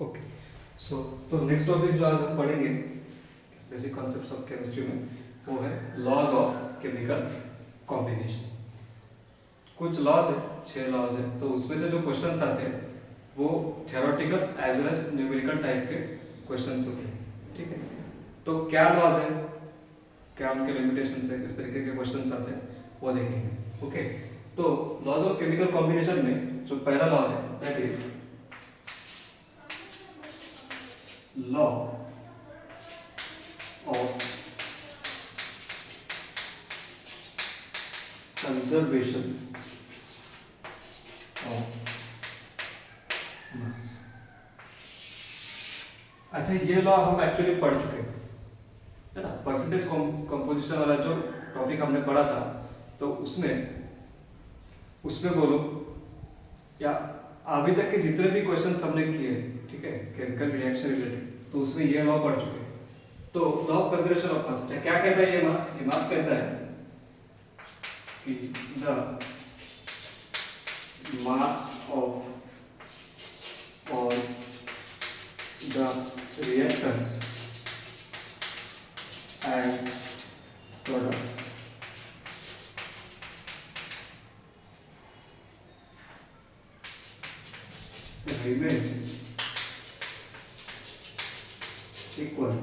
Okay तो next topic जो आज हम पढ़ेंगे बेसिक कॉन्सेप्ट्स ऑफ केमिस्ट्री में वो है लॉज ऑफ केमिकल कॉम्बिनेशन। कुछ लॉज है, 6 लॉज है, तो उसमें से जो क्वेश्चंस आते हैं वो theoretical as well as numerical type के क्वेश्चंस होते हैं। ठीक है, तो क्या लॉज है, क्या उनके लिमिटेशंस है, किस तरीके के क्वेश्चंस आते हैं वो देखेंगे। ओके, तो लॉज ऑफ केमिकल कॉम्बिनेशन में जो पहला लॉ है that is law of conservation of mass। अच्छा, ये लॉ हम एक्चुअली पढ़ चुके हैं, है ना। परसेंटेज कंपोजिशन वाला जो टॉपिक हमने पढ़ा था, तो उसमें बोलो या अभी तक के जितने भी क्वेश्चंस हमने किए, ठीक है, केमिकल रिएक्शन रिलेटेड, तो उसमें ये लॉ पढ़ चुके हैं। तो लॉ ऑफ कंजर्वेशन ऑफ मास क्या कहता है? ये मास कहता है कि the mass of all the reactants and products remains equal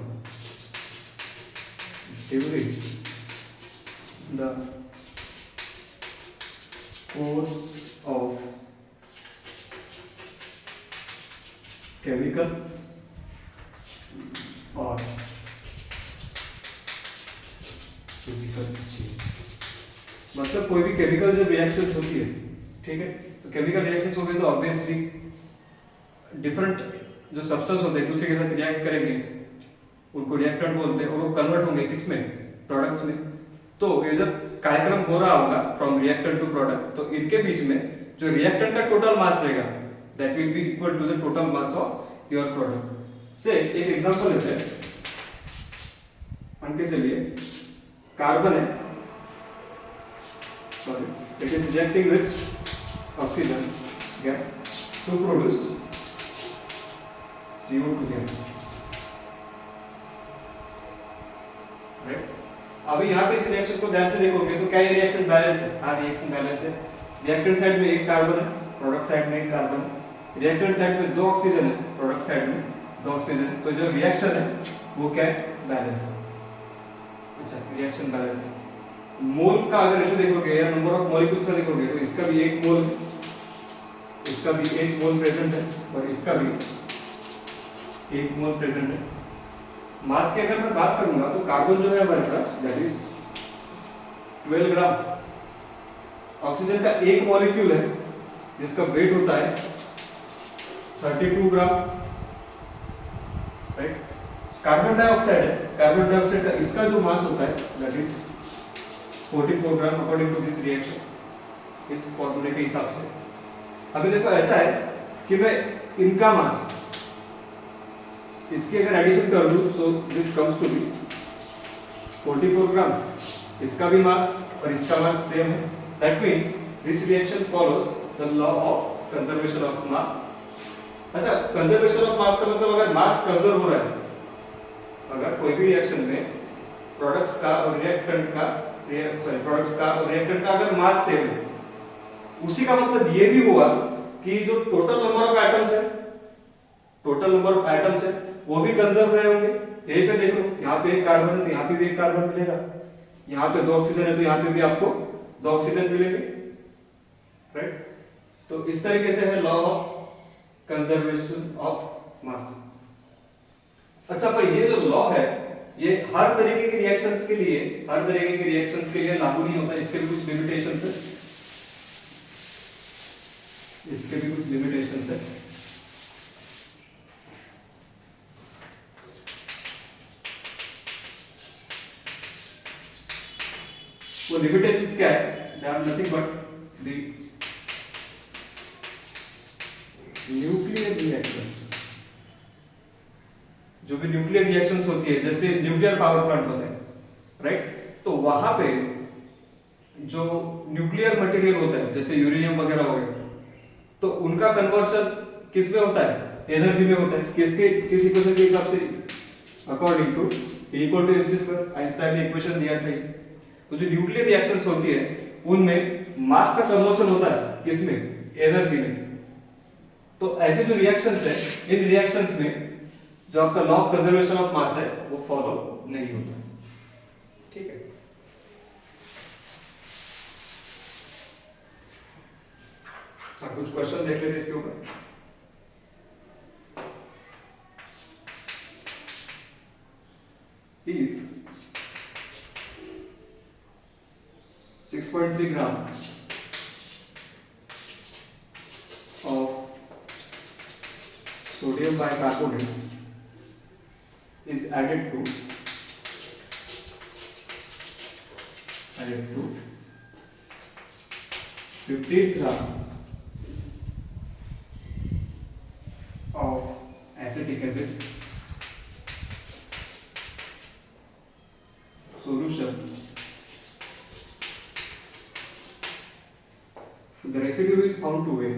during the course of chemical or physical change। मतलब कोई भी केमिकल जब रिएक्शन होती है, ठीक है, तो केमिकल रिएक्शंस हो गए तो ऑब्वियसली डिफरेंट जो सब्सटेंस होते हैं एक दूसरे के साथ रिएक्ट करेंगे, उनको रिएक्टेंट बोलते हैं, और वो कन्वर्ट होंगे किसमें? प्रोडक्ट्स में। तो ये जब कार्यक्रम हो रहा होगा फ्रॉम रिएक्टेंट टू प्रोडक्ट, तो इनके बीच में जो रिएक्टेंट का टोटल मास रहेगा that will be equal to the total mass of your product. से एक एग्जांपल लेते हैं, मान के चलिए कार्बन है, sorry it is reacting with oxygen gas to produce CO2 gas, right. अभी यहाँ पे इस रिएक्शन को ध्यान से देखोगे तो क्या ये रिएक्शन बैलेंस है? हाँ, रिएक्शन बैलेंस है। रिएक्टेंट साइड में एक कार्बन है, प्रोडक्ट साइड में एक कार्बन है। रिएक्टेंट साइड में 2 ऑक्सीजन है, प्रोडक्ट साइड में 2 ऑक्सीजन। तो जो रिएक्शन है वो क्या है? बैलेंस है। अच्छा, रिएक्शन बैलेंस है। मोल का अगर रेशो देखोगे या नंबर ऑफ मॉलिक्यूल्स का देखोगे तो इसका भी 1 मोल, इसका भी 1 मोल प्रेजेंट है और इसका भी 1 मोल प्रेजेंट है। मास की अगर मैं बात करूंगा तो कार्बन जो है हमारे पास दैट इज 12 ग्राम। ऑक्सीजन का 1 मॉलिक्यूल है जिसका वेट होता है 32 ग्राम, राइट। कार्बन डाइऑक्साइड है, कार्बन डाइऑक्साइड का इसका जो मास होता है that is 44 gram according to this reaction, इस फॉर्मूले के हिसाब से। अभी देखो ऐसा है कि मैं इनका मास इसकी अगर एडिशन कर दूं तो दिस कम्स टू बी 44 ग्राम। इसका भी मास और इसका मास सेम है, that means this reaction follows the law of conservation of मास। अच्छा, कंजर्वेशन ऑफ मास का मतलब अगर मास कंजर्व हो रहा है, अगर कोई भी रिएक्शन में प्रोडक्ट्स का और रिएक्टेंट का अगर मास सेम है, उसी का मतलब ये भी हुआ कि जो टोटल नंबर ऑफ एटम्स है, टोटल नंबर ऑफ एटम्स है वो भी कंजर्व रहे होंगे। यहीं पे देखो, यहाँ पे एक कार्बन है तो यहाँ पे भी एक कार्बन मिलेगा, यहाँ पे 2 ऑक्सीजन है तो यहाँ पे भी आपको 2 ऑक्सीजन मिलेंगे, राइट। तो इस तरीके से है लॉ ऑफ कंजर्वेशन ऑफ मास। अच्छा, पर ये जो लॉ है ये हर तरीके के रिएक्शंस के लिए लागू नहीं होता, इसके भी कुछ लिमिटेशंस है, इसके भी कुछ लिमिटेशंस है। वो लिमिटेशंस क्या है? They are nothing but the nuclear reactions. जो भी न्यूक्लियर रिएक्शंस होती है, जैसे न्यूक्लियर पावर प्लांट होते हैं, राइट, तो वहां पे जो न्यूक्लियर मटेरियल होता है जैसे यूरेनियम वगैरह हो गया, तो उनका कन्वर्शन किस में होता है, एनर्जी में होता है। किस इक्वेशन के हिसाब से, according to E equal to mc square, Einstein ने इक्वेशन दिया था। तो जो न्यूक्लियर रिएक्शंस होती है उनमें मास का कन्वर्शन होता है किसमें, एनर्जी में। तो ऐसे जो रिएक्शंस है, इन रिएक्शंस में जो आपका लॉ ऑफ कंजर्वेशन ऑफ मास है वो फॉलो नहीं होता। ठीक है, कुछ क्वेश्चन देख लेते इसके ऊपर। If 6.3 gram of sodium bicarbonate is added to 15 gram of acetic acid solution, the residue is found to weigh,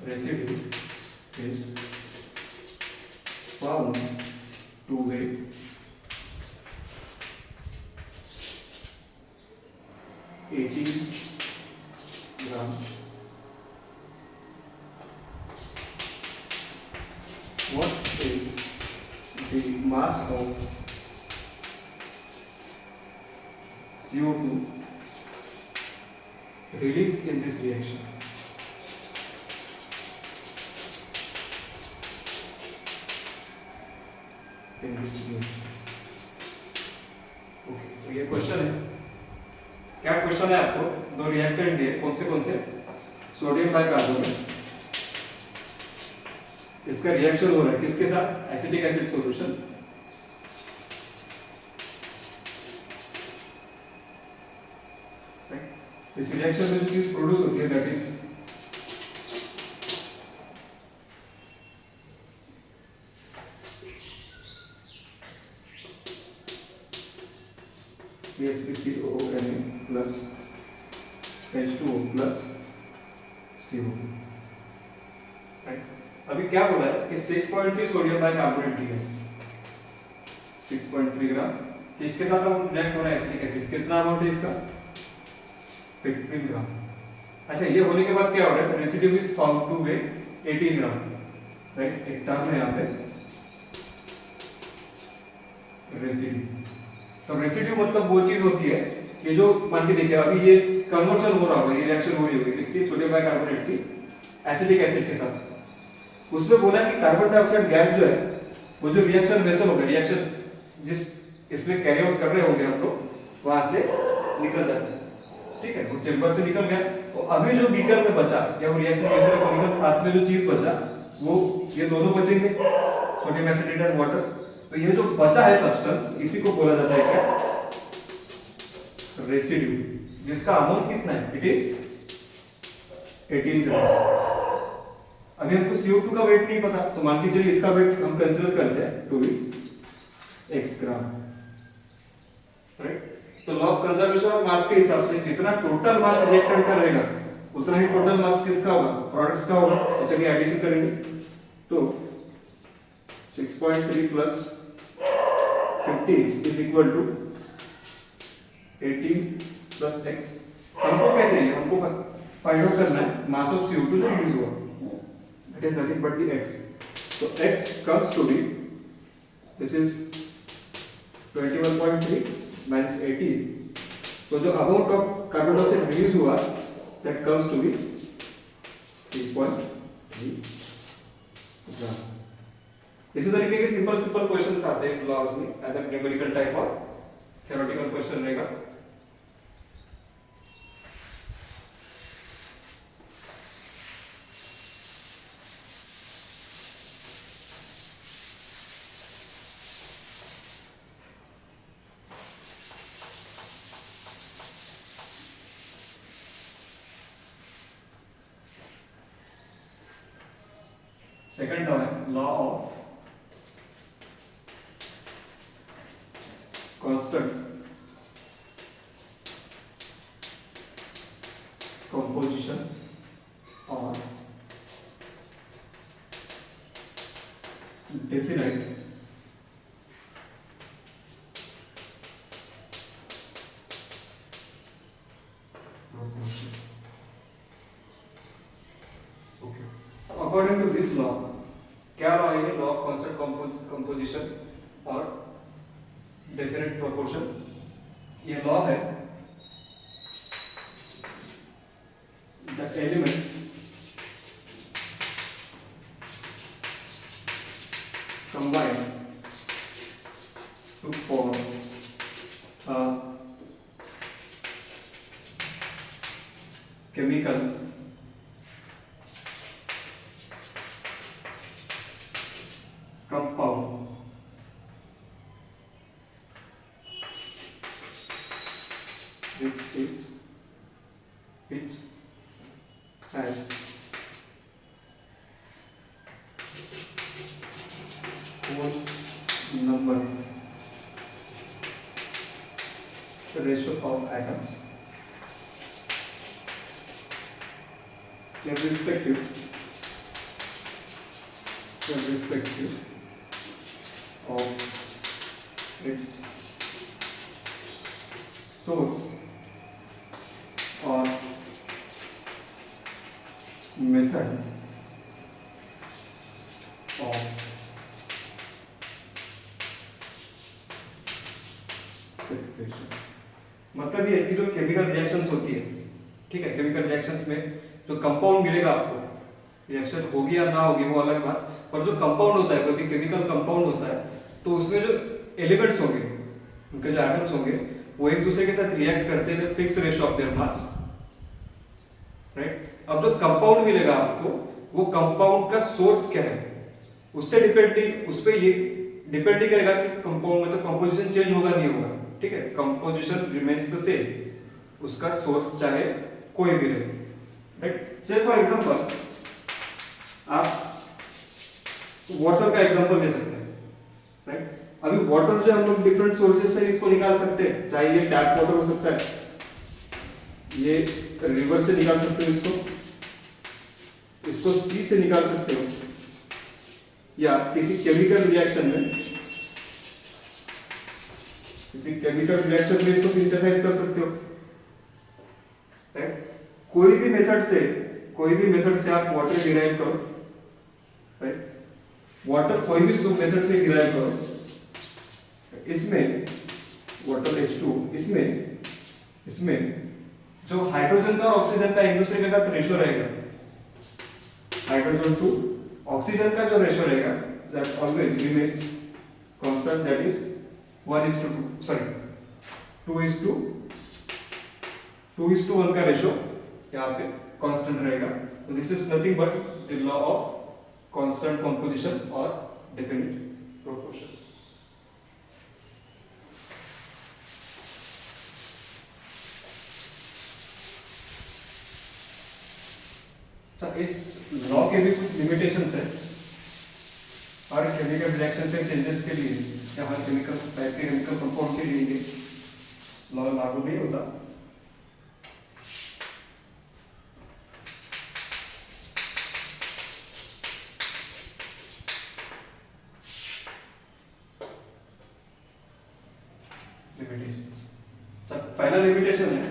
residue is found to weigh 18 gram. What is the mass of CO2 released in this reaction? तो ये question है, क्या question है आपको, दो reactant दिए, कौन से सोडियम बाइकार्बोनेट, इसका रिएक्शन हो रहा है किसके साथ, एसिटिक एसिड सॉल्यूशन। इस रिएक्शन में जो चीज प्रोड्यूस होती है that is CH3COONA plus H2O plus CO। अभी क्या बोला है कि 6.3 सोडियम बाइकार्बोनेट दिया है, 6.3 ग्राम, किसके साथ अब रिएक्ट हो रहा है, एसिटिक एसिड। कितना अमाउंट है इसका, 15 ग्राम। अच्छा, ये होने के बाद क्या हो रहा है, residue is found two way 18 gram, right. एक टर्म है यहाँ पे रेसिड्यू। तो रेसिड्यू मतलब वो चीज होती है कि जो मान के देखिए अभी ये कन्वर्शन हो रहा होगा, ये रिएक्शन हो रही होगी किसकी, सोडियम बाइकार्बोनेट की एसिटिक एसिड के साथ। उसमें बोला कि कार्बन डाइऑक्साइड गैस जो है वो जो रिएक्शन वेसल होगा, रिएक्शन जिस इसमें कैरी आउट कर रहे होंगे हम लोग, वहां से निकल जाता है। ठीक है, वो चेंबर से निकल गया। तो अभी जो बीकर में बचा या वो रिएक्शन वेसल को निकल पास में जो चीज बचा वो ये दोनों बचेंगे, सोडियम एसिड एंड वाटर। तो ये जो बचा है सब्सटेंस, इसी को बोला जाता है क्या, रेसिड्यू, जिसका अमाउंट कितना है, इट इज 18 ग्राम। अभी हमको CO2 का वेट नहीं पता, तो मान के चलिए इसका वेट हम कंसीडर करते हैं to be x gram, right. तो law of conservation of mass के हिसाब से जितना टोटल मास रिएक्टेंट का रहेगा उतना ही टोटल मास किसका होगा, प्रोडक्ट्स का होगा। तो चलिए एडिशन करेंगे, तो 6.3 plus 15 is equal to 18 plus x। हमको क्या चाहिए, हमको फाइंड आउट करना है मास ऑफ CO2 जो रिलीज हुआ, it is nothing but the x. So x comes to be, this is 21.3 minus 18. So जो amount of carbon dioxide release हुआ that comes to be 3.3 ग्राम। इसी तरीके के सिंपल क्वेश्चंस आते हैं क्लास में, अदर न्यूमेरिकल टाइप और थ्योरेटिकल क्वेश्चन रहेगा। सेकंड टर्म है law of constant composition or definite proportion. Okay. According to this law, क्या लॉ है? लॉ ऑफ कांस्टेंट कंपोजिशन और डेफिनेट प्रोपोर्शन. ये लॉ है the elements combine to form a chemical compound which has whole number the ratio of atoms irrespective of its source or method of preparation. मतलब ये है कि जो chemical reactions होती है, ठीक है, केमिकल रिएक्शंस में जो कंपाउंड मिलेगा आपको, रिएक्शन होगी या ना होगी वो अलग बात, पर जो कंपाउंड होता है, कोई भी केमिकल कंपाउंड होता है, तो उसमें जो एलिमेंट्स होंगे, उनके जो एटम्स होंगे, वो एक दूसरे के साथ रिएक्ट करते हैं fix ratio of their mass, right. अब जो कंपाउंड मिलेगा आपको, वो कंपाउंड का सोर्स क्या है, उससे उस पे ये डिपेंड नहीं करेगा कि कंपाउंड मतलब कंपोजिशन चेंज होगा नहीं होगा, ठीक है, कंपोजिशन रिमेन्स द सेम, उसका सोर्स चाहे कोई भी रहे, राइट. से फॉर एग्जांपल आप वाटर का एग्जांपल ले सकते हैं, राइट. अभी वाटर जो हम लोग डिफरेंट सोर्सेज से इसको निकाल सकते हैं, चाहे ये टैप वाटर हो सकता है, ये रिवर से निकाल सकते हो, इसको सी से निकाल सकते हो, या किसी केमिकल रिएक्शन में इसको सिंथेसाइज कर सकते हो, राइट. कोई भी मेथड से आप वाटर डिराइव करो, राइट. वाटर कोई भी मेथड से डिराइव करो, इसमें वाटर H2, इसमें जो हाइड्रोजन का और ऑक्सीजन का एक दूसरे के साथ रेशियो रहेगा, हाइड्रोजन टू ऑक्सीजन का जो रेशियो रहेगा, that always remains constant, that is 2:1 का रेशियो यहाँ पे कांस्टेंट रहेगा. तो this is nothing but the law of constant composition और डेफिनिट प्रोपोर्शन. इस लॉ के भी कुछ लिमिटेशंस है, हर केमिकल रिएक्शन से चेंजेस के लिए या हर केमिकल टाइप के केमिकल कंपाउंड के लिए लॉ लागू नहीं होता. लिमिटेशंस, पहला लिमिटेशन है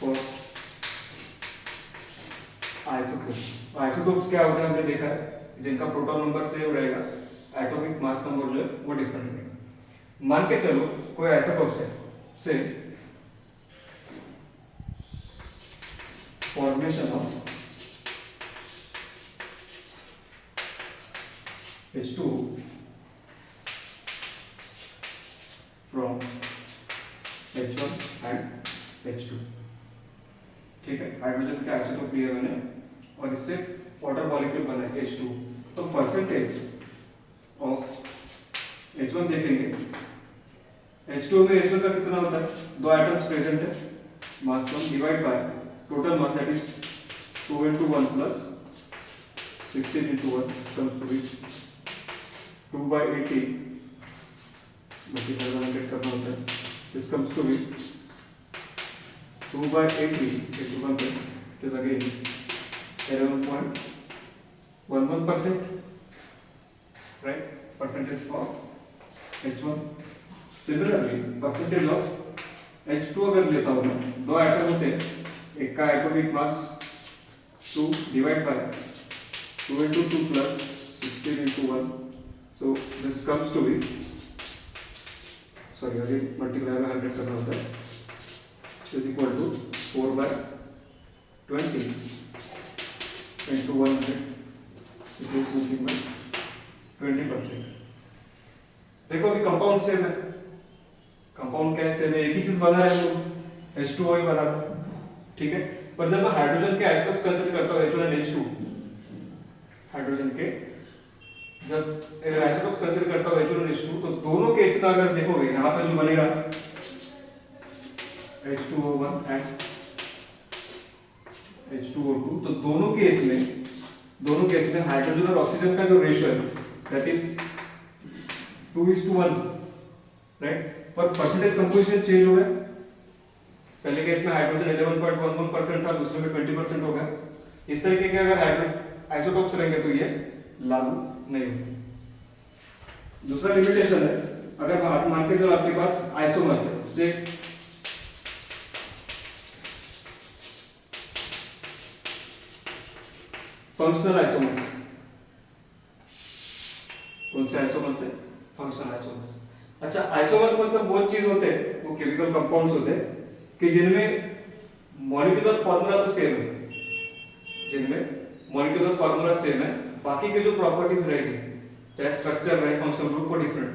फॉर आइसोटोप्स क्या होता है, हमने देखा है, जिनका प्रोटॉन नंबर सेम रहेगा, एटॉमिक मास नंबर जो है वो डिफरेंट रहेगा. मान के चलो कोई आइसोटोप्स है, से formation of H2 from H1 and H2, ठीक है, हाइड्रोजन के आइसोटोप लिए मैंने और इससे वाटर मॉलिक्यूल बना है H2. तो परसेंटेज ऑफ H1 देखेंगे, H2 में H1 का कितना होता है, 2 एटम्स प्रेजेंट है, मास 1 divide by total mass, that is 2 into 1 plus 16 into 1 comes to be 2/80 multiply करना होता है, this comes to be 2/80 into 1 is again 11.11%, right? Percentage for H1. Similarly percentage of H2 अगर लेता हूँ मैं, दो एटम होते हैं, एक का atomic mass 2 divide by 2 into 2 plus 16 into 1, so this comes to be, sorry again multiply by 100 करना होता है, is equal to 4 by 20 into 100, it is something by 20%. देखो अभी कंपाउंड सेम है, कंपाउंड क्या है, सेम है, एक ही चीज बना रहा है, H2O ही बना रहा है, ठीक है। पर जब मैं हाइड्रोजन के आइसोटोप्स कंसीडर करता हूँ H1 और H2, हाइड्रोजन के जब आइसोटोप्स कंसीडर करता हूँ H1 और H2, तो दोनों केस में अगर देखोगे यहाँ पे जो बनेगा H2O1 एंड H2O2, तो दोनों केस में हाइड्रोजन और ऑक्सीजन का जो रेशियो है दैट इज 2:1, राइट। पर परसेंटेज कंपोजिशन चेंज हो गया, पहले केस में हाइड्रोजन 11.11% था, दूसरे में 20% हो गया। इस तरीके के अगर आइसोटोप्स रहेंगे तो ये लागू नहीं होगा। दूसरा लिमिटेशन है, अगर मान के चलो आपके पास आइसोमर्स है, से फंक्शनल आइसोमर्स, कौन से आइसोमर्स है, फंक्शनल आइसोमर्स। अच्छा, आइसोमर्स मतलब वो चीज होते हैं, वो केमिकल कंपाउंड्स होते हैं कि जिनमें मॉलिक्यूलर फार्मूला तो सेम है, बाकी के जो प्रॉपर्टीज रहेगी, चाहे स्ट्रक्चर रहे, फंक्शनल ग्रुप को डिफरेंट।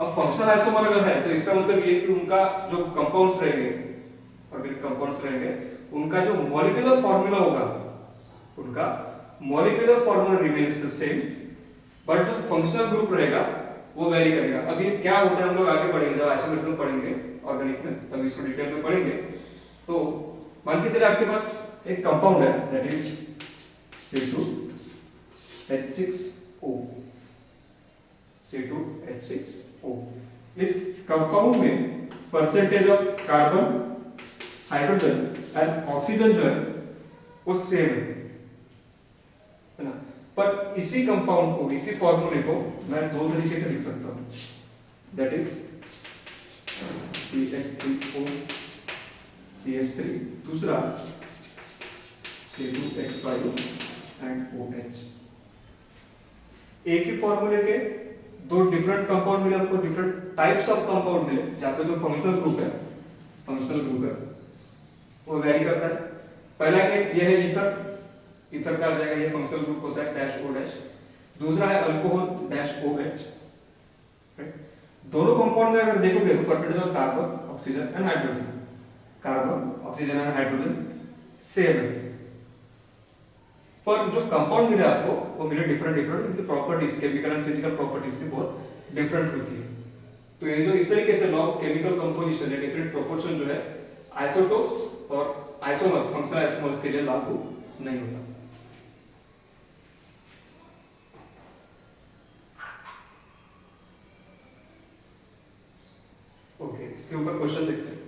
अब फंक्शनल आइसोमर अगर है तो इसका मतलब ये कि उनका जो कंपाउंड्स रहेंगे, ऑर्गेनिक कंपाउंड्स रहेंगे, उनका जो मॉलिक्यूलर फार्मूला होगा, उनका molecular formula remains the same, but जो फंक्शनल ग्रुप रहेगा वो वेरी करेगा। अब ये क्या होता है हम लोग आगे पढ़ेंगे, जब आइसोमरिज्म पढ़ेंगे ऑर्गेनिक में, तब इसको डिटेल में पढ़ेंगे। तो मान के चलिए आपके पास एक कंपाउंड है दैट इज C2H6O, C2H6O। इस कंपाउंड में percentage of carbon, hydrogen and oxygen जो है वो सेम है ना। पर इसी कंपाउंड को, इसी फॉर्मूले को मैं दो तरीके से लिख सकता हूं, दैट इज CH3O CH3, दूसरा C2H5O एंड OH। एक ही फॉर्मूले के दो डिफरेंट कंपाउंड मिले, आपको डिफरेंट टाइप्स ऑफ कंपाउंड मिले, जहां पे जो फंक्शनल ग्रुप है वो वेरी करता है। पहला केस ये है ईथर का आ जाएगा, ये फंक्शनल ग्रुप होता है -O'। दूसरा है अल्कोहल -OH। दोनों कंपाउंड में अगर देखोगे तो percentage of carbon, oxygen and hydrogen same है, पर जो कंपाउंड मिले आपको वो मिले डिफरेंट, इनकी properties, chemical and physical properties भी बहुत डिफरेंट होती है। तो ये जो इस तरीके से लॉ ऑफ केमिकल कंपोजिशन है, डिफरेंट प्रोपोर्शन जो है आइसोटोप्स और आइसोमर्स, फंक्शनल आइसोमर्स के लिए लागू नहीं होता। ओके, इसके ऊपर क्वेश्चन देखते हैं।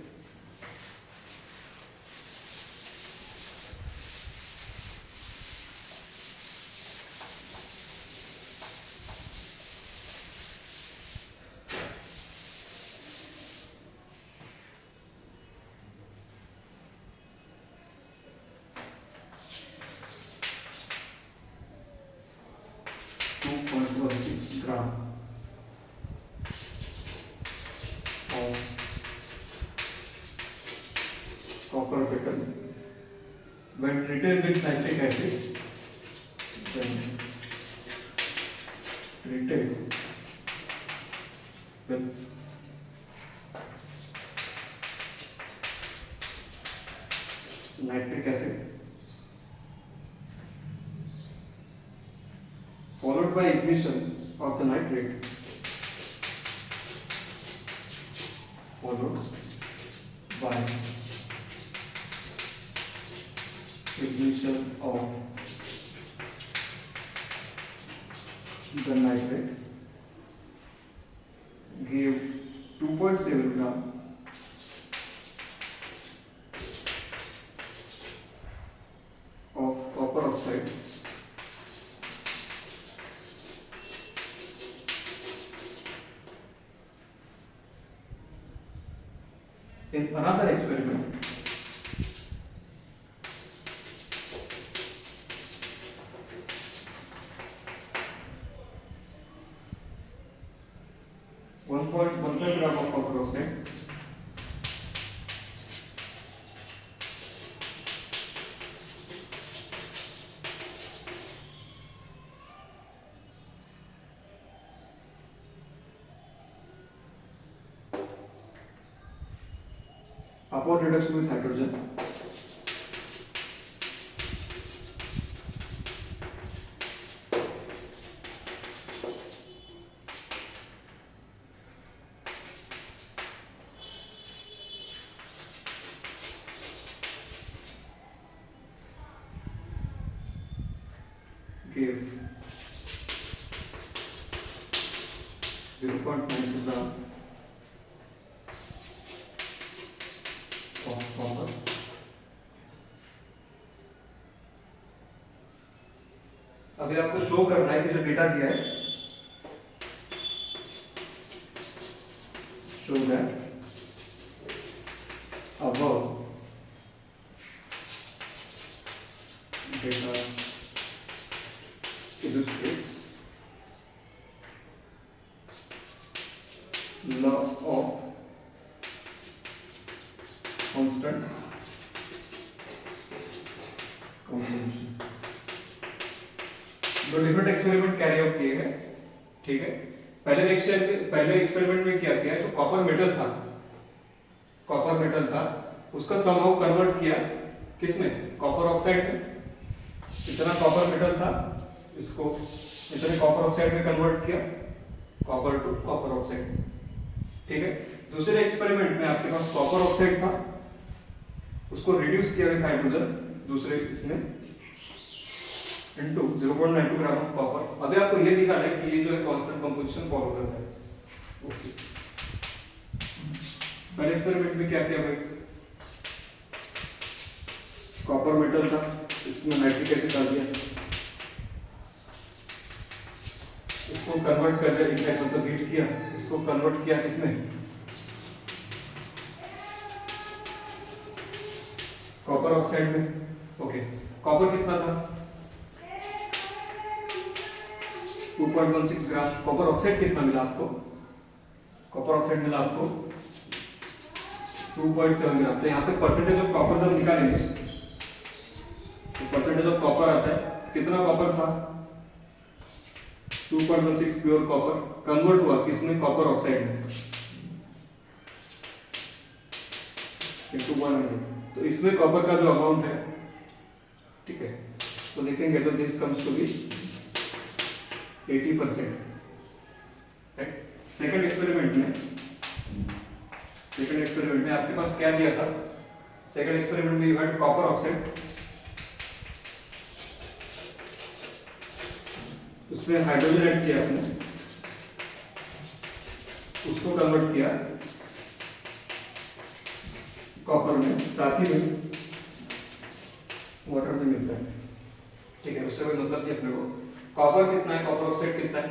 ग्राम of copper metal when treated with nitric acid, followed by ignition of the nitrate, followed by ignition of the nitrate gave 2.7 gram oxide in another experiment. One point 1.15 gram of copper oxide upon reduction with hydrogen gave 0.92 gram of copper. अभी आपको show करना है कि जो data दिया है show that above data illustrates law of constant contribution. दो different experiment carry out किए गए, ठीक है। पहले एक्सपेरिमेंट में क्या किया तो कॉपर मेटल था, उसका समहाउ कन्वर्ट किया किसमें, कॉपर ऑक्साइड में। इतना कॉपर मेटल था, इसको इतने कॉपर ऑक्साइड में कन्वर्ट किया, कॉपर टू कॉपर ऑक्साइड, ठीक है। दूसरे एक्सपेरिमेंट में आपके पास कॉपर ऑक्साइड था, उसको रिड्यूस किया विद हाइड्रोजन दूसरे इसमें इनटू 0.92 ग्राम ऑफ कॉपर। अभी आपको ये दिखाना है कि ये जो है कांस्टेंट कंपोजिशन फॉलो करता है। ओके, पहले एक्सपेरिमेंट में क्या किया भाई, कॉपर मेटल था, इसमें नाइट्रिक एसिड डाल दिया, इसको कन्वर्ट कर दिया, इनफैक्ट मतलब हीट किया, इसको कन्वर्ट किया किसमें, कॉपर ऑक्साइड में। ओके, कॉपर कितना था 2.16 ग्राम। कॉपर ऑक्साइड कितना मिला आपको, कॉपर ऑक्साइड मिला आपको 2.7 ग्राम। तो यहाँ पे परसेंटेज ऑफ कॉपर जब निकालेंगे तो परसेंटेज ऑफ कॉपर आता है, कितना कॉपर था 2.16 प्योर कॉपर, कन्वर्ट हुआ किसमें, कॉपर ऑक्साइड में इनटू 100। तो इसमें कॉपर का जो अमाउंट है, ठीक है, तो देखेंगे तो this comes to be 80%, right. Second experiment में आपके पास क्या दिया था, सेकंड एक्सपेरिमेंट में यू हैड कॉपर ऑक्साइड, उसमें हाइड्रोजन ऐड किया आपने, उसको कन्वर्ट किया कॉपर में, साथ ही में वाटर भी मिलता है, ठीक है। उससे कोई मतलब नहीं अपने को। कॉपर कितना है, कॉपर ऑक्साइड कितना है,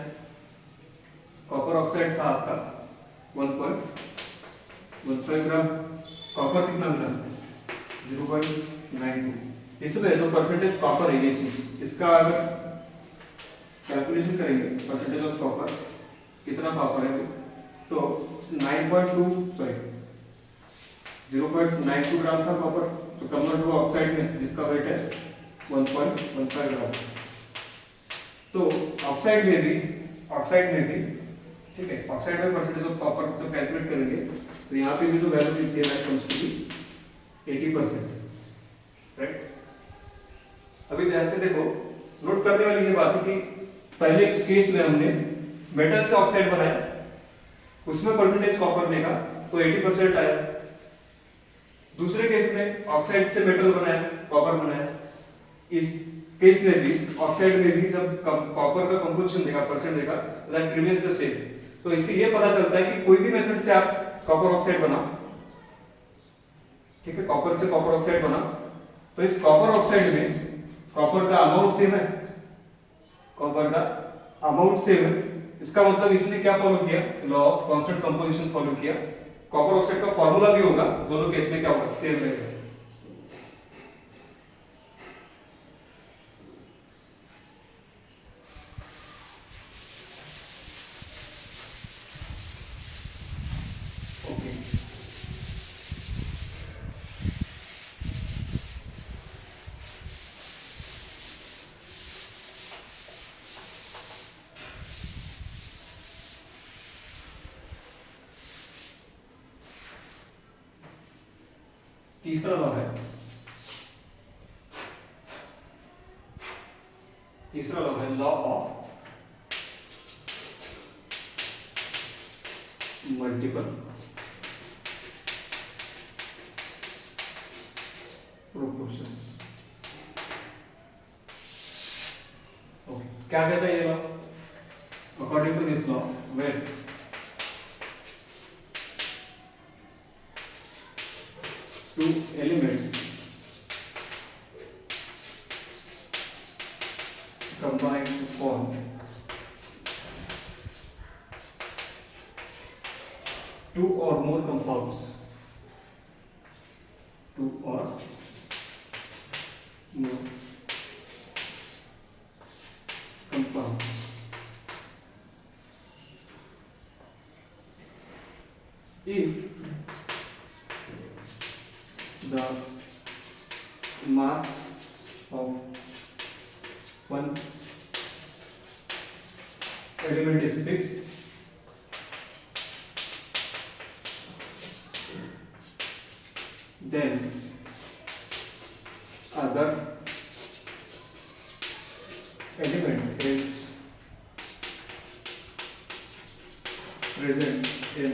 कॉपर ऑक्साइड था आपका 1.15 ग्राम, कॉपर कितना मिला 0.92। इसमें जो परसेंटेज कॉपर है, ये चीज इसका अगर कैलकुलेशन करेंगे परसेंटेज ऑफ कॉपर, कितना कॉपर है तो 0.92 ग्राम था कॉपर, तो कन्वर्ट हुआ ऑक्साइड में जिसका वेट है 1.15 ग्राम। तो ऑक्साइड में भी ठीक है, ऑक्साइड में परसेंटेज ऑफ कॉपर तो कैलकुलेट करेंगे तो यहाँ पे भी जो वैल्यू दिखती है that comes to be 80%, right. अभी ध्यान से देखो, नोट करने वाली ये बात है कि पहले केस में हमने मेटल से ऑक्साइड बनाया, उसमें परसेंटेज कॉपर देखा तो 80% आया। दूसरे केस में ऑक्साइड से मेटल बनाया, कॉपर बनाया, इस केस में भी ऑक्साइड में भी जब कॉपर का कंपोजिशन देखा, परसेंट देखा, दैट रिमेन्स द सेम। तो इससे ये पता चलता है कि कोई भी मेथड से आप कॉपर ऑक्साइड बना, ठीक है, कॉपर से कॉपर ऑक्साइड बना, तो इस कॉपर ऑक्साइड में कॉपर का अमाउंट सेम है, कॉपर का अमाउंट सेम है, इसका मतलब इसने क्या फॉलो किया, law of constant composition follow किया। कॉपर ऑक्साइड का फॉर्मूला भी होगा, दोनों केस में क्या होगा, सेम रहेगा। तीसरा लॉ है, तीसरा लॉ है law of multiple proportion. Okay, क्या कहता है ये law? According to this law, where two elements combine to form two or more compounds, two or more compounds, if the mass of one element is fixed, then other element is present in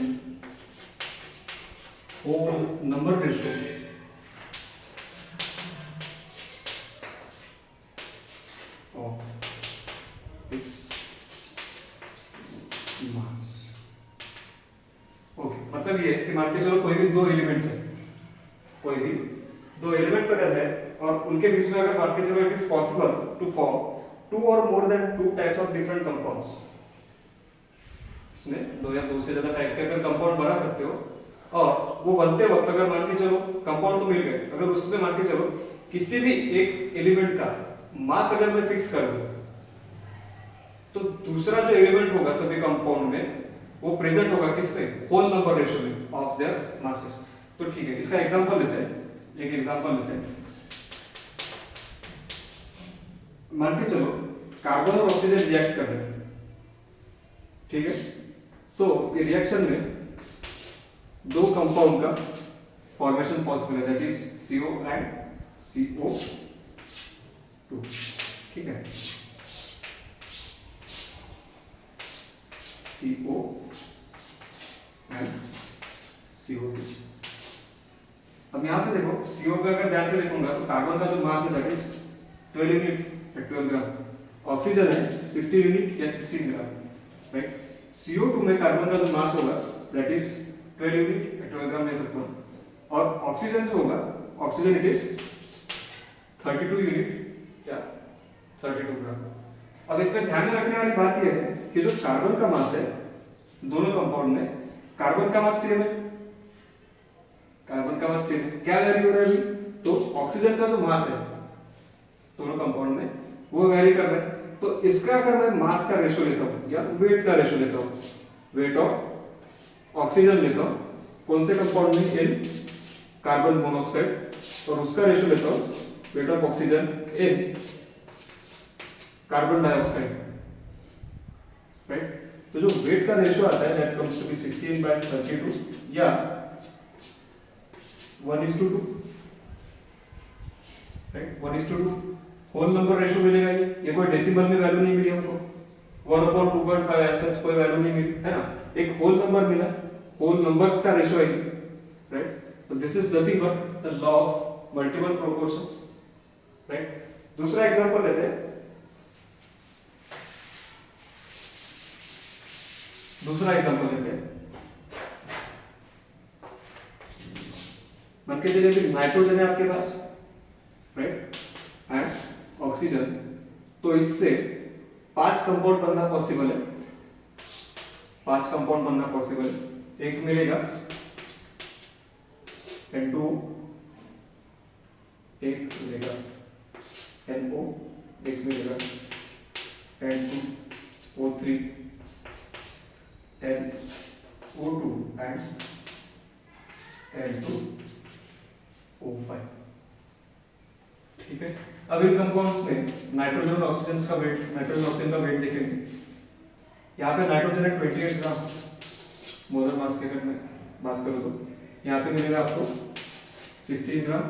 whole number ratio of its mass। Okay, मतलब ये कि मान के चलो कोई भी दो elements है, कोई भी दो एलिमेंट्स अगर है और उनके बीच में अगर मान के चलो it is possible to form two or more than two types of different compounds, इसमें दो या दो से ज्यादा टाइप के अगर कंपाउंड बना सकते हो, और वो बनते वक्त अगर मान के चलो कंपाउंड तो मिल गए, अगर उसमें मान के चलो किसी भी एक एलिमेंट का मास अगर मैं फिक्स कर दूं, तो दूसरा जो एलिमेंट होगा सभी कंपाउंड में वो प्रेजेंट होगा किस पे, होल नंबर रेशियो में ऑफ देयर मासेस। तो ठीक है, इसका एग्जांपल लेते हैं, एक एग्जांपल लेते हैं। मान के चलो कार्बन और ऑक्सीजन रिएक्ट कर रहे हैं, ठीक है, तो ये रिएक्शन में दो कंपाउंड का फॉर्मेशन पॉसिबल है, that is CO and CO2, ठीक है, CO एंड CO2। अब यहाँ पे देखो CO पे अगर ध्यान से देखूंगा तो कार्बन का जो मास है दैट इज 12 यूनिट या 12 ग्राम, ऑक्सीजन है 60 यूनिट या 16 ग्राम, राइट। CO2 में कार्बन का जो मास होगा दैट इज 12 यूनिट या 12 ग्राम ले सकता हूँ, और ऑक्सीजन जो होगा, ऑक्सीजन इट इज 32 यूनिट या 32 ग्राम। अब इसमें ध्यान में रखने वाली बात यह है कि जो कार्बन का मास है दोनों कंपाउंड में, कार्बन का मास सेम है, कार्बन का मास सेम है, क्या वैरी हो रहा है अभी, तो ऑक्सीजन का जो मास है दोनों कंपाउंड में वो वैरी कर रहा है। तो इसका अगर मैं मास का रेशियो लेता हूं या वेट का रेशियो लेता हूं, वेट ऑफ ऑक्सीजन लेता हूं कौन से कंपाउंड में, इन कार्बन मोनोऑक्साइड, और उसका रेशियो लेता हूं weight of oxygen in carbon dioxide, right. तो जो वेट का रेशियो आता है दैट कम्स टू बी 16/32 या 1:2, राइट, 1:2 होल नंबर रेशियो मिलेगा। ये कोई डेसिमल में वैल्यू नहीं मिली हमको, 1/2.5 ऐसा कोई वैल्यू नहीं मिली, है ना, एक होल नंबर मिला, होल नंबर्स का रेशियो है, राइट। तो this is nothing but the law of multiple proportions, right. दूसरा एग्जांपल लेते हैं, दूसरा एग्जांपल लेते हैं, मान के चलिए कि नाइट्रोजन है आपके पास, राइट, एंड ऑक्सीजन, तो इससे 5 कंपाउंड बनना पॉसिबल है, 5 कंपाउंड बनना पॉसिबल है। एक मिलेगा N2O, एक मिलेगा NO, एक मिलेगा N2O3, NO2 एंड N2O5। ठीक है, अब इन कंपाउंड्स में नाइट्रोजन और ऑक्सीजन का वेट, नाइट्रोजन ऑक्सीजन का वेट देखेंगे। यहाँ पे नाइट्रोजन है 28 ग्राम मोलर मास के, अगर मैं बात करूँ तो यहाँ पे मिलेगा आपको 16 ग्राम,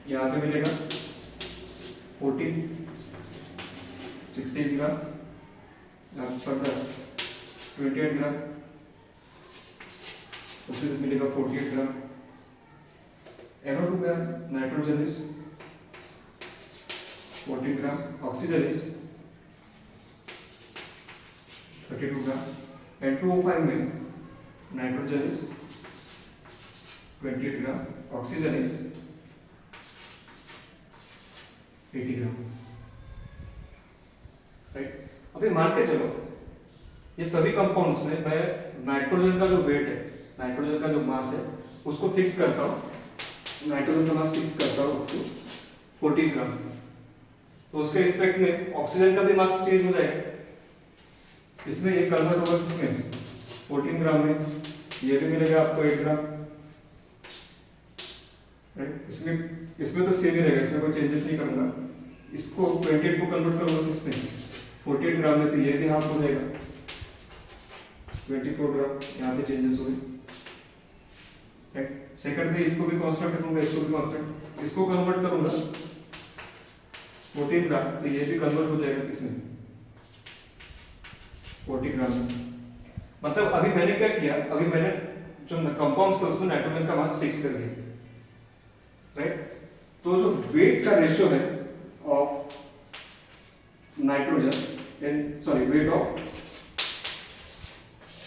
यहाँ पे मिलेगा 16 ग्राम, यहाँ पर 28 ग्राम, उससे मिलेगा 48 ग्राम। NO2 का nitrogen is 14 gram, oxygen is 32 gram. N2O5 में nitrogen is 28 gram, oxygen is 80 gram. Right, अभी मान के चलो ये सभी कंपाउंड्स में मैं नाइट्रोजन का जो वेट है, नाइट्रोजन का जो मास है उसको फिक्स करता हूँ, नाइट्रोजन का मास फिक्स करता हूँ 14 ग्राम, तो उसके रिस्पेक्ट में ऑक्सीजन का भी मास चेंज हो जाएगा। इसमें ये कन्वर्ट होगा किसमें, 14 ग्राम में, ये भी मिलेगा आपको 8 ग्राम। राइट, इसमें तो सेम ही रहेगा, इसमें कोई चेंजेस नहीं करूंगा। इसको 28 को कन्वर्ट करूंगा किसमें, 48 ग्राम में, तो ये भी हाफ हो जाएगा 24 ग्राम, यहाँ पे चेंजेस हुए। राइट, सेकंड में इसको भी कांस्टेंट रखूंगा, इसको भी कांस्टेंट, इसको कन्वर्ट करूंगा 14 ग्राम, तो ये भी कन्वर्ट हो जाएगा किसमें, 40 ग्राम में। मतलब अभी मैंने क्या किया, अभी मैंने जो कंपाउंड्स थे उसमें नाइट्रोजन का मास फिक्स कर दिया। राइट, तो जो वेट का रेशियो है of nitrogen in, sorry, weight of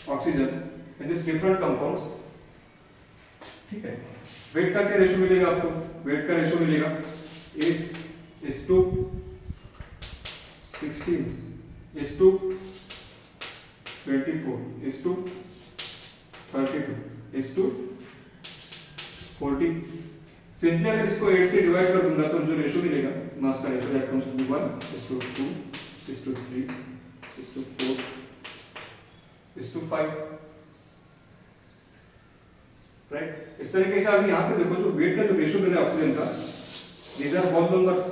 oxygen in this different compounds, ठीक है, वेट का क्या रेशियो मिलेगा आपको, वेट का रेशियो मिलेगा 8:16:32 32:40। सिंपली अगर इसको 8 से डिवाइड कर दूंगा तो जो रेशियो मिलेगा मास का ratio, that comes to 1:2:3:4:5। Right, इस तरीके से आप यहाँ पे देखो जो वेट का जो रेशियो मिला ऑक्सीजन का, दीज आर होल नंबर्स,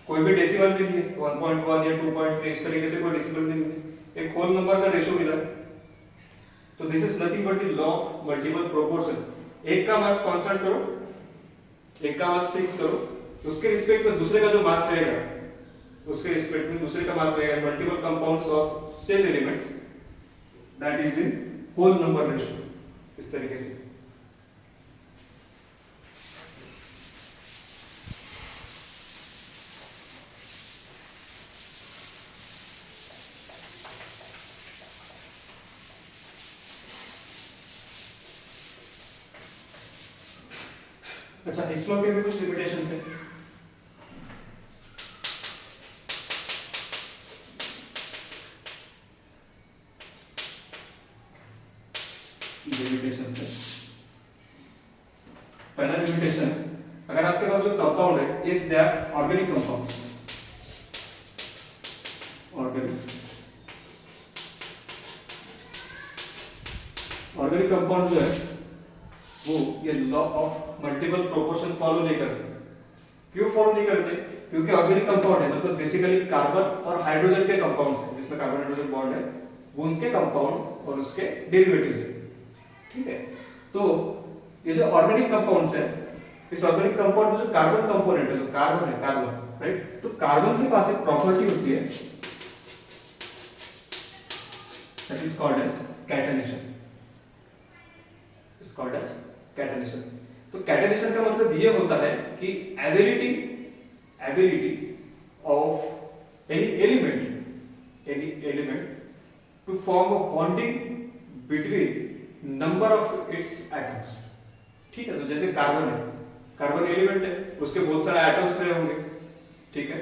कोई भी डेसिमल नहीं है, 1.1 या 2.3 इस तरीके से कोई डेसिमल नहीं है, एक होल नंबर का रेशियो मिला। तो this is nothing but the law of multiple proportion. एक का मास कांस्टेंट करो, एक का मास फिक्स करो, उसके रिस्पेक्ट में दूसरे का जो मास रहेगा, उसके रिस्पेक्ट में दूसरे का मास रहेगा, multiple compounds of same elements, that is in whole number ratio, इस तरीके से। अच्छा, इस लॉ के भी कुछ लिमिटेशंस हैं। लिमिटेशंस है, पहला लिमिटेशन, अगर आपके पास जो कंपाउंड है, if they are organic compound, organic compound जो है वो ये law of multiple proportion follow नहीं करते। क्यों फॉलो नहीं करते, क्योंकि ऑर्गेनिक कंपाउंड है, मतलब बेसिकली कार्बन और हाइड्रोजन के कंपाउंड्स हैं, जिसमें कार्बन हाइड्रोजन बॉन्ड है, वो उनके कंपाउंड और उसके डेरिवेटिव्स है। ठीक है, तो ये जो ऑर्गेनिक कंपाउंड्स है, इस ऑर्गेनिक कंपाउंड में जो कार्बन कंपोनेंट है, जो कार्बन है, कार्बन, राइट, तो कार्बन के पास एक प्रॉपर्टी होती है, that is called as catenation, is called as catenation. तो कैटनेशन का मतलब ये होता है कि ability of any element to form a bonding between number of its atoms. ठीक है, तो जैसे कार्बन है, कार्बन एलिमेंट है, उसके बहुत सारे एटम्स रहे होंगे, ठीक है।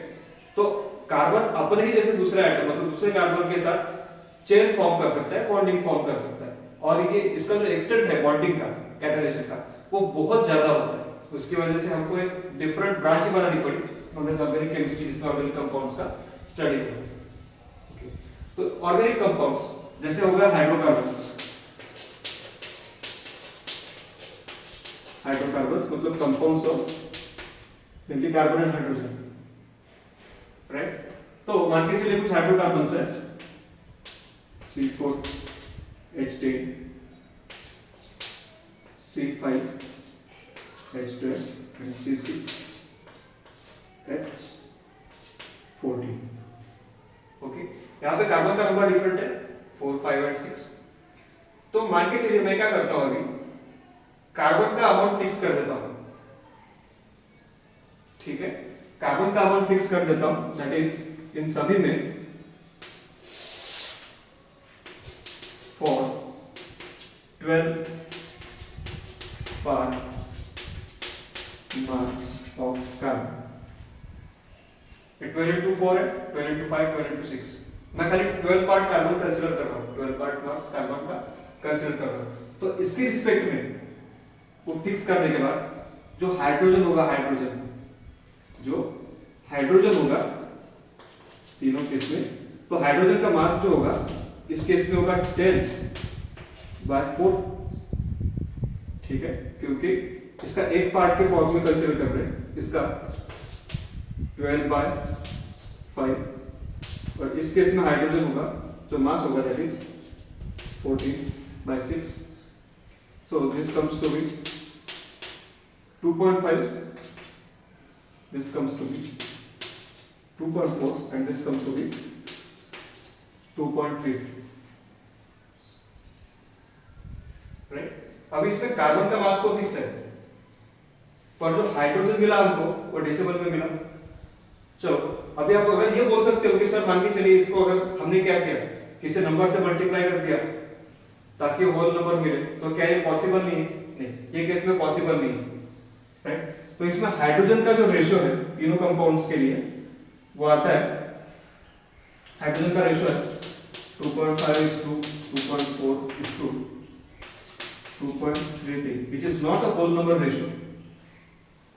तो कार्बन अपने ही जैसे दूसरे एटम मतलब दूसरे कार्बन के साथ चेन फॉर्म कर सकता है, बॉन्डिंग फॉर्म कर सकता है, और ये इसका जो एक्सटेंट है बॉन्डिंग का, कैटालाइजेशन का, वो बहुत ज्यादा होता है। उसकी वजह से हमको एक डिफरेंट ब्रांच बनानी पड़ी ऑर्गेनिक केमिस्ट्री, जिसमें ऑर्गेनिक कंपाउंड्स का स्टडी करें। ओके, तो ऑर्गेनिक कंपाउंड्स जैसे हो गया हाइड्रोकार्बन्स। हाइड्रोकार्बन्स मतलब कंपाउंड्स ऑफ जिनके कार्बन एंड हाइड्रोजन, राइट। तो मान के चलिए कुछ हाइड्रोकार्बन्स है, C4H10, C5H12 and C6H14। Okay, यहाँ पे कार्बन का नंबर डिफरेंट है 4, 5 और 6। तो मान के चलिए मैं क्या करता हूं, अभी कार्बन का अमाउंट फिक्स कर देता हूं, ठीक है। कार्बन का अमाउंट फिक्स कर देता हूं, दैट इज इन सभी में for 12 part mass of carbon। 12 into 4 है, 12 into 5, 12 into 6। मैं खाली 12 पार्ट कार्बन कंसीडर कर रहा हूँ, 12 पार्ट मास कार्बन का कंसीडर कर रहा हूँ। तो इसके रिस्पेक्ट में वो फिक्स करने के बाद जो हाइड्रोजन होगा, जो हाइड्रोजन होगा तीनों केस में, तो हाइड्रोजन का मास जो होगा इस केस में होगा 10/4, ठीक है, क्योंकि इसका एक पार्ट के फॉर्म में कंसीडर कर रहे हैं, इसका 12/5, और इस केस में हाइड्रोजन होगा जो मास होगा that is 14/6। So this comes to be 2.5, this comes to be 2.4 and this comes to be 2.3, right. अभी इसमें कार्बन का मास तो फिक्स है, पर जो हाइड्रोजन मिला हमको वो डेसिमल में मिला। चलो अभी आप अगर ये बोल सकते हो कि सर मान के चलिए इसको अगर हमने क्या किया, किसी नंबर से मल्टीप्लाई कर दिया ताकि होल नंबर मिले, तो क्या ये पॉसिबल नहीं है? नहीं, ये केस में पॉसिबल नहीं है, राइट। तो इसमें हाइड्रोजन का जो रेशियो है तीनों कंपाउंड्स के लिए वो आता है, हाइड्रोजन का रेशियो है 2.5:2.4:2.33, which is not a whole number ratio,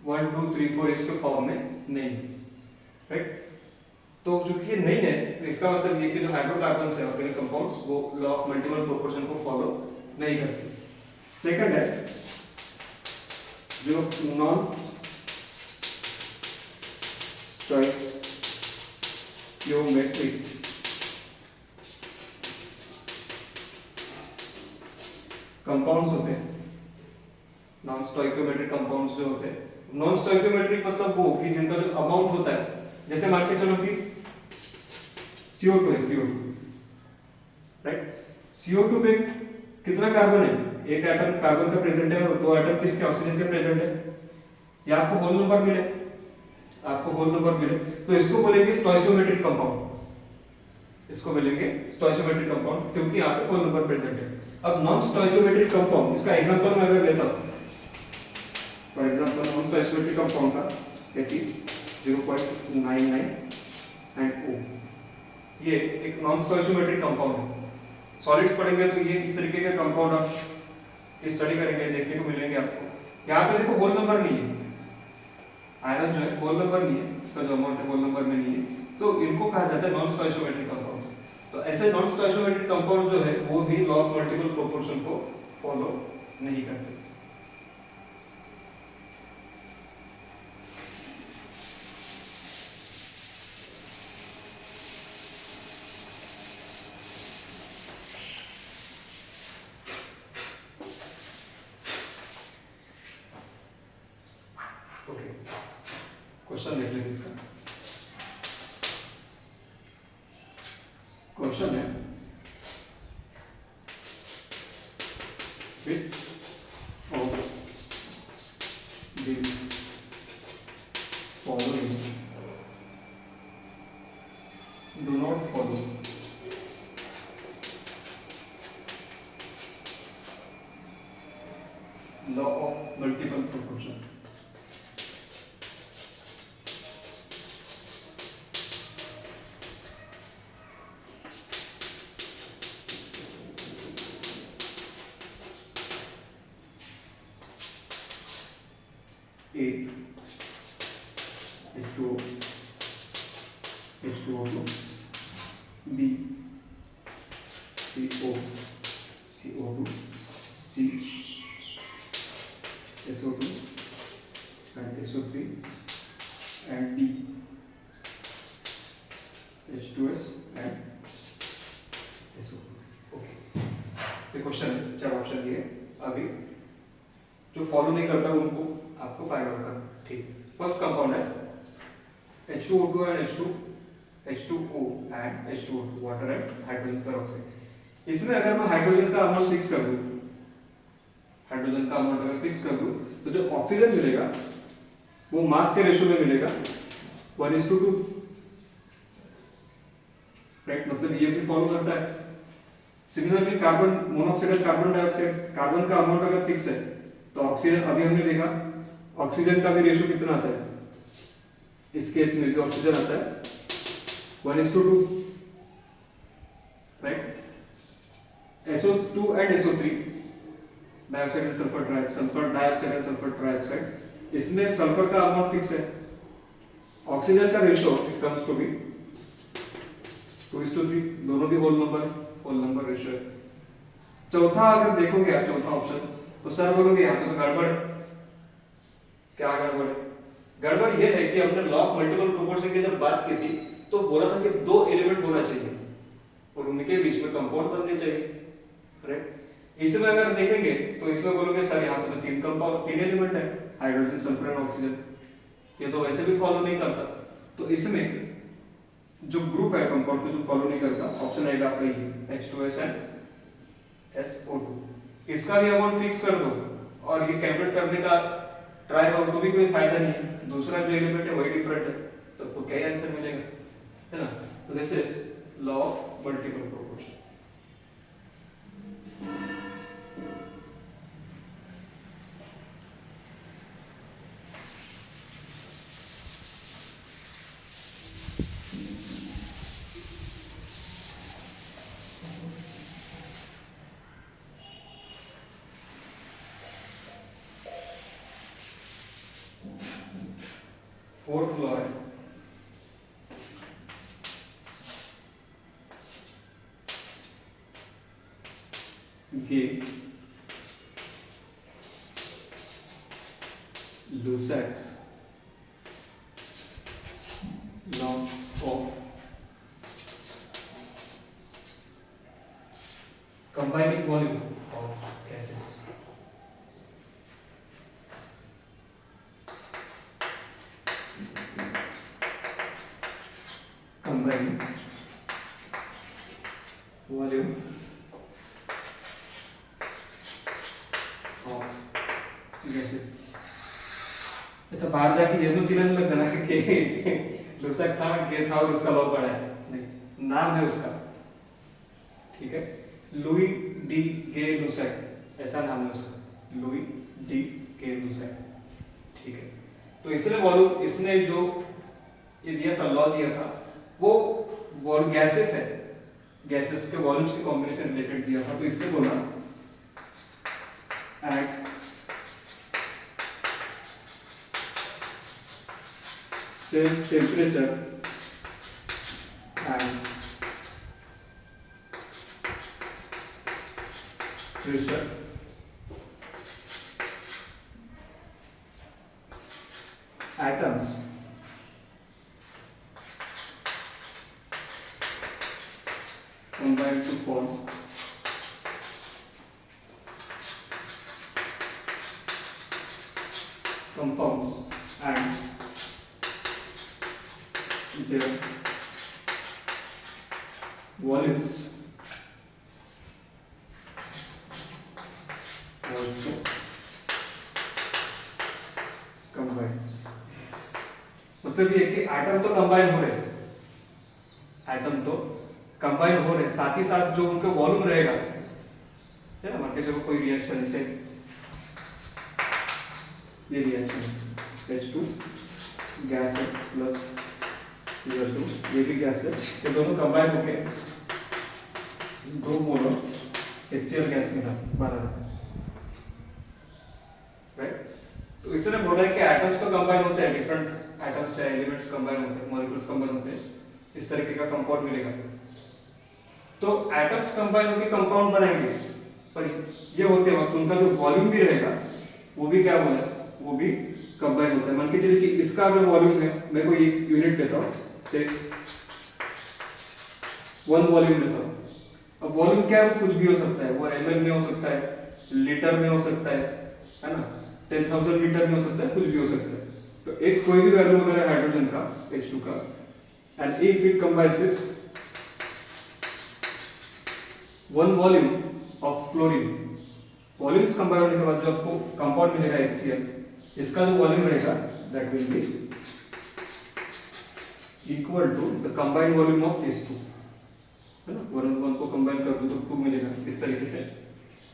1 2 3 4 इसके फॉर्म में नहीं, राइट। तो चूंकि ये नहीं है, तो इसका मतलब ये कि जो हाइड्रोकार्बन्स है ऑर्गेनिक कंपाउंड्स वो लॉ ऑफ मल्टीपल प्रोपोर्शन को फॉलो नहीं करते। सेकंड है जो नॉन स्टोइकियोमेट्रिक कंपाउंड्स होते हैं, नॉन स्टोइकियोमेट्रिक कंपाउंड्स जो होते हैं, नॉन स्टोइकियोमेट्रिक मतलब वो कि जिनका जो अमाउंट होता है, जैसे मान के चलो कि CO2 है, CO2, राइट। CO2 में कितना कार्बन है, एक एटम कार्बन का प्रेजेंट है और 2 एटम किसके, ऑक्सीजन के प्रेजेंट है। या आपको होल नंबर मिले, तो इसको बोलेंगे स्टोइकियोमेट्रिक कंपाउंड, इसको बोलेंगे स्टोइकियोमेट्रिक कंपाउंड, क्योंकि यहाँ पे होल नंबर प्रेजेंट है। अब नॉन स्टोइकियोमेट्रिक कंपाउंड, इसका एग्जांपल मैं अगर लेता हूं, for example non stoichiometric compound का कहती 0.99 एंड O, ये एक नॉन स्टोइकियोमेट्रिक कंपाउंड है। सॉलिड्स पढ़ेंगे तो ये इस तरीके के कंपाउंड आप स्टडी करेंगे, देखने को मिलेंगे आपको। यहाँ पे देखो होल नंबर नहीं है, आयरन जो है होल नंबर नहीं है, इसका जो अमाउंट है होल नंबर में नहीं है, तो इनको कहा जाता है नॉन स्टोइकियोमेट्रिक कंपाउंड्स। तो ऐसे नॉन स्टोइकियोमेट्रिक कंपाउंड जो है वो भी लॉ ऑफ मल्टीपल प्रोपोर्शन को फॉलो नहीं करते। ओके, क्वेश्चन देख लेंगे इसका। क्वेश्चन है which of the following do not follow law of multiple proportion। A H2O H2O2 B CO CO2 C SO2 and SO3 and D H2S and SO2. Okay, ये question है, चार option दिए। अभी जो फॉलो नहीं करता उनको आपको फाइंड आउट करना। ठीक, फर्स्ट कंपाउंड है H2O2 and H2O and H2O2 water and hydrogen peroxide. इसमें अगर मैं हाइड्रोजन का अमाउंट फिक्स कर दूं, हाइड्रोजन का अमाउंट अगर फिक्स कर दूं तो जो ऑक्सीजन मिलेगा वो मास के रेशियो में मिलेगा 1:2, राइट। मतलब ये भी फॉलो करता है। सिमिलरली कार्बन मोनोऑक्साइड और कार्बन डाइऑक्साइड, कार्बन का अमाउंट अगर फिक्स है तो ऑक्सीजन, अभी हमने देखा ऑक्सीजन का भी रेशियो कितना आता है, इस केस में भी ऑक्सीजन आता है 1:2, right. SO2 and SO3 dioxide and sulphur dioxide and sulphur trioxide, इसमें सल्फर का अमाउंट फिक्स है, ऑक्सीजन का रेशियो कम्स टू बी 2:3, दोनों भी होल नंबर रेशियो है। चौथा अगर देखोगे आप, चौथा ऑप्शन, तो सर बोलोगे यहाँ पे तो गड़बड़ है। क्या गड़बड़ है? गड़बड़ ये है कि हमने लॉ ऑफ मल्टीपल प्रोपोर्शन की जब बात की थी तो बोला था कि दो एलिमेंट होना चाहिए और उनके बीच में कंपाउंड बनने चाहिए, राइट। इसमें अगर देखेंगे तो इसमें बोलोगे सर यहाँ पे तो तीन एलिमेंट है, हाइड्रोजन, सल्फर और ऑक्सीजन, ये तो वैसे भी फॉलो नहीं करता। तो इसमें जो ग्रुप है कंपाउंड को जो फॉलो नहीं करता, ऑप्शन आएगा आपका ये H2S and SO2। इसका भी अमाउंट फिक्स कर दो और ये कैलकुलेट करने का ट्राई करो तो भी कोई फायदा नहीं है, दूसरा जो एलिमेंट है वही डिफरेंट है, तो आपको क्या आंसर मिलेगा, है ना। तो this is law of multiple proportion. Fourth law है Gay-Lussac's law of combining volume of gases। Combining volume of gases। अच्छा, बाहर जाके ये तो चिल्लाने लग जाना कि लुसाक था, गे था और उसका लॉ पढ़ा है, नहीं, नाम है उसका, ठीक है, लुई डी गे लुसाक, ऐसा नाम है उसका, लुई डी गे लुसाक, ठीक है। तो इसने वॉल्यूम, इसने जो ये दिया था, लॉ दिया था, वो गैसेस है, गैसेस के वॉल्यूम्स के कॉम्बिनेशन रिलेटेड दिया था। तो इसने बोला eight same temperature and pressure atoms combine to form compounds and their volumes also combine। मतलब ये कि एटम तो कंबाइन हो रहे, एटम तो कंबाइन हो रहे, साथ ही साथ जो उनका वॉल्यूम रहेगा, है ना, मान के चलो कोई रिएक्शन से, ये रिएक्शन H2 गैस है प्लस Cl2, ये भी गैस है, ये दोनों कंबाइन होके 2 मोलर HCl गैस में बना है, राइट। तो इसने बोला है कि एटम्स तो कंबाइन होते हैं, डिफरेंट एटम्स या एलिमेंट्स कंबाइन होते हैं, मॉलिक्यूल्स कंबाइन होते हैं, इस तरीके का कंपाउंड मिलेगा। तो एटम्स कंबाइन होकर कंपाउंड बनाएंगे, पर ये होते वक्त उनका जो वॉल्यूम भी रहेगा वो भी क्या बोला, वो भी कंबाइन होता है। मान के चलिए कि इसका अगर वॉल्यूम है, मैं कोई एक यूनिट लेता हूँ, से 1 वॉल्यूम लेता हूँ। अब वॉल्यूम क्या है, वो कुछ भी हो सकता है, वो ml में हो सकता है, लीटर में हो सकता है ना, 10,000 लीटर में हो सकता है, कुछ भी हो सकता है। तो एक कोई भी वैल्यू अगर है हाइड्रोजन का, H2 का, and if it combines with 1 volume of chlorine, volumes combine होने के बाद जो आपको कंपाउंड मिलेगा HCl, इसका जो वॉल्यूम रहेगा that will be equal to the combined volume of this two, है ना। 1 को कंबाइन कर दो तो 2 मिलेगा, इस तरीके से।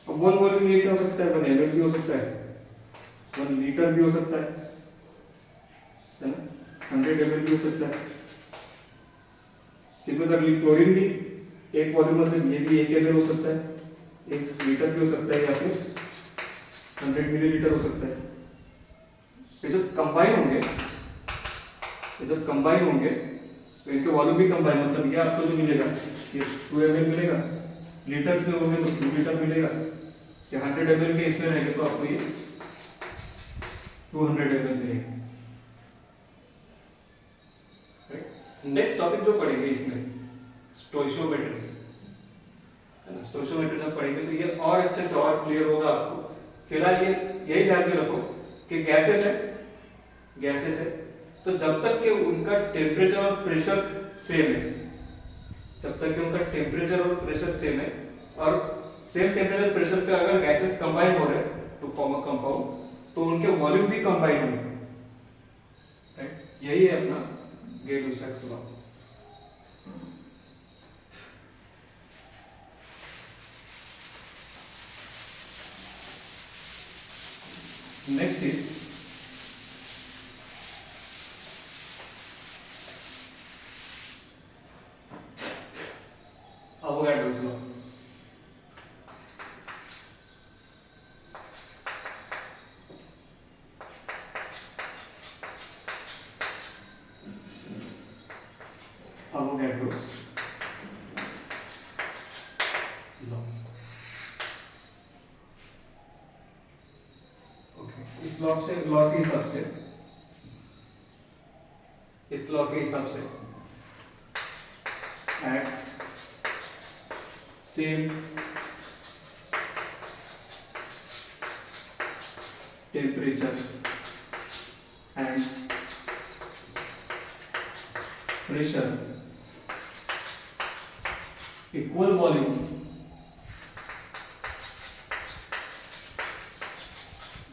अब 1 वॉल्यूम ये क्या हो सकता है, 1 ml भी हो सकता है, 1 लीटर भी हो सकता है ना, 100 ml भी हो सकता है। सिमिलरली क्लोरीन भी एक वॉल्यूम मतलब ये भी 1 ml हो सकता है, 1 लीटर भी हो सकता है, या फिर 100 मिलीलीटर हो सकता है। ये जब कंबाइन होंगे तो इनके वॉल्यूम भी कंबाइन, मतलब ये आपको जो मिलेगा ये 2 ml मिलेगा, लीटर्स में होंगे तो 2 लीटर मिलेगा, या 100 ml के इसमें रहेंगे तो आपको ये 200 ml मिलेगा। नेक्स्ट टॉपिक जो पढ़ेंगे इसमें स्टोइशियोमेट्री, है ना। स्टोइशियोमेट्री जब पढ़ेंगे तो ये और अच्छे से और क्लियर होगा आपको। फिलहाल ये यही ध्यान में रखो कि गैसेस है, तो जब तक कि उनका टेम्परेचर और प्रेशर सेम है, जब तक कि उनका टेम्परेचर और प्रेशर सेम है, और सेम टेम्परेचर प्रेशर पे अगर गैसेस कंबाइन हो रहे हैं टू फॉर्म अ कंपाउंड, तो उनके वॉल्यूम भी कंबाइन होंगे, राइट। यही है अपना Gay Lussac's law. Next is Avogadro's law. Avogadro's law, okay. इस लॉ के हिसाब से at same temperature and pressure, equal volume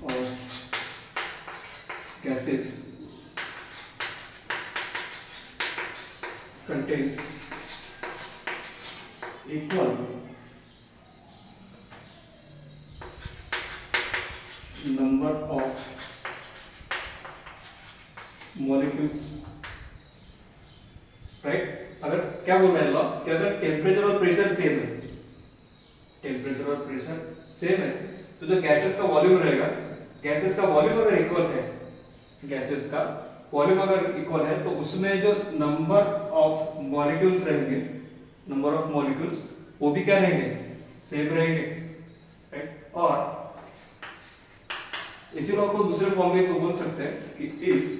of gases contains equal number of molecules, right. अगर क्या बोल रहा है लॉ कि अगर टेम्परेचर और प्रेशर सेम है, तो जो गैसेस का वॉल्यूम रहेगा, गैसेस का वॉल्यूम अगर इक्वल है, तो उसमें जो नंबर ऑफ मॉलिक्यूल्स वो भी क्या रहेंगे, सेम रहेंगे, राइट। और इसी लॉ को दूसरे फॉर्म में तो बोल सकते हैं कि if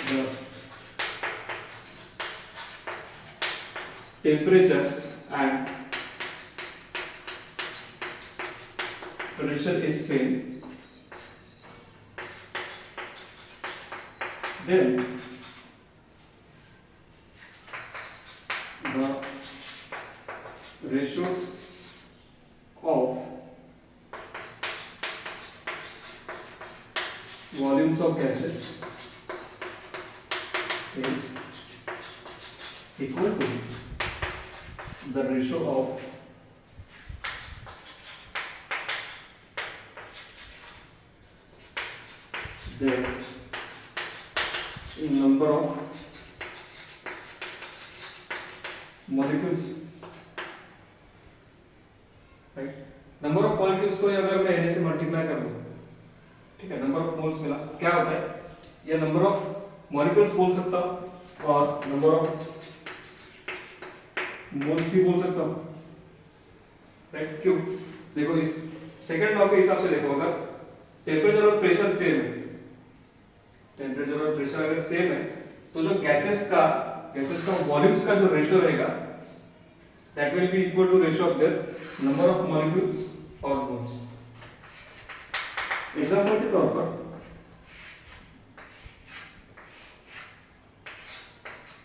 the temperature and pressure is same, then the ratio of volumes of gases is equal to the ratio of their number of molecules, right। Number of of molecules को अगर मैं Na से मल्टीप्लाई कर दूं, ठीक है, number of moles मिला, क्या होता है, ये नंबर ऑफ मॉलिक्यूल्स बोल सकता हूं और नंबर ऑफ मोल्स भी बोल सकता हूं, राइट? क्यों? देखो इस सेकंड लॉ के हिसाब से देखो, अगर टेम्परेचर और प्रेशर सेम है, टेम्परेचर और प्रेशर अगर सेम है, तो जो गैसेस का वॉल्यूम्स का जो रेशियो रहेगा, that will be equal to ratio of their number of molecules or moles. Example के तौर पर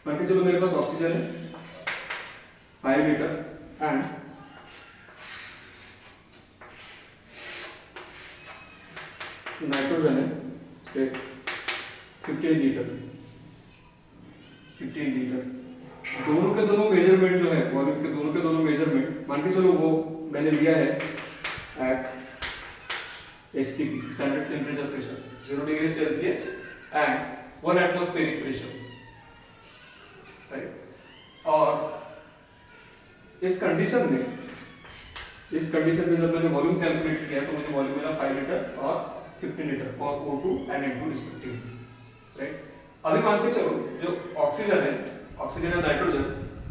मान के चलो मेरे पास ऑक्सीजन है 5 लीटर एंड नाइट्रोजन है 15 लीटर। दोनों के दोनों मेजरमेंट जो है, वॉल्यूम के दोनों मेजरमेंट मान के चलो वो मैंने लिया है at STP, standard temperature pressure 0 degree Celsius and 1 atmospheric pressure, right? और इस कंडीशन में जब मैंने वॉल्यूम कैलकुलेट किया तो मुझे वॉल्यूम मिला 5 लीटर और 15 litre for O2 and N2 respectively, right? अभी मान के चलो जो oxygen and nitrogen,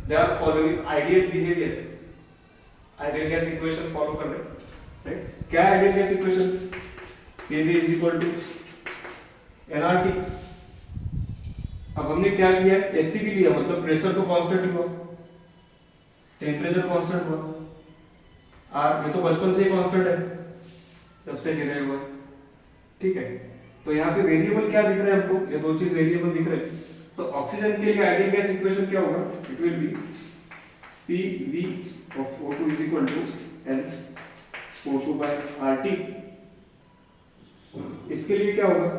they are following ideal behaviour, ideal gas equation follow कर रहे हैं, राइट? क्या ideal gas equation? Kv is equal to nRT। अब हमने क्या किया, STP लिया, मतलब प्रेशर तो कांस्टेंट हुआ, टेम्परेचर कांस्टेंट हुआ, R ये तो बचपन से ही कांस्टेंट है जब से गिरे हुआ, ठीक है? तो यहाँ पे वेरिएबल क्या दिख रहे हैं हमको, ये दो चीज वेरिएबल दिख रहे हैं। तो ऑक्सीजन के लिए आइडियल गैस इक्वेशन क्या होगा? It will be PV of O2 is equal to N O2 by RT। इसके लिए क्या होगा?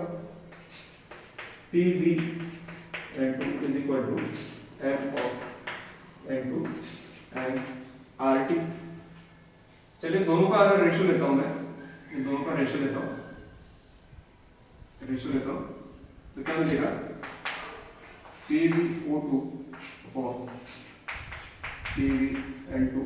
PV N2 is equal to M of N2 and RT। चलिए दोनों का अगर रेशियो लेता हूं मैं, इन दोनों का रेशियो लेता हूं तो क्या मिलेगा? PVO2 और PVN2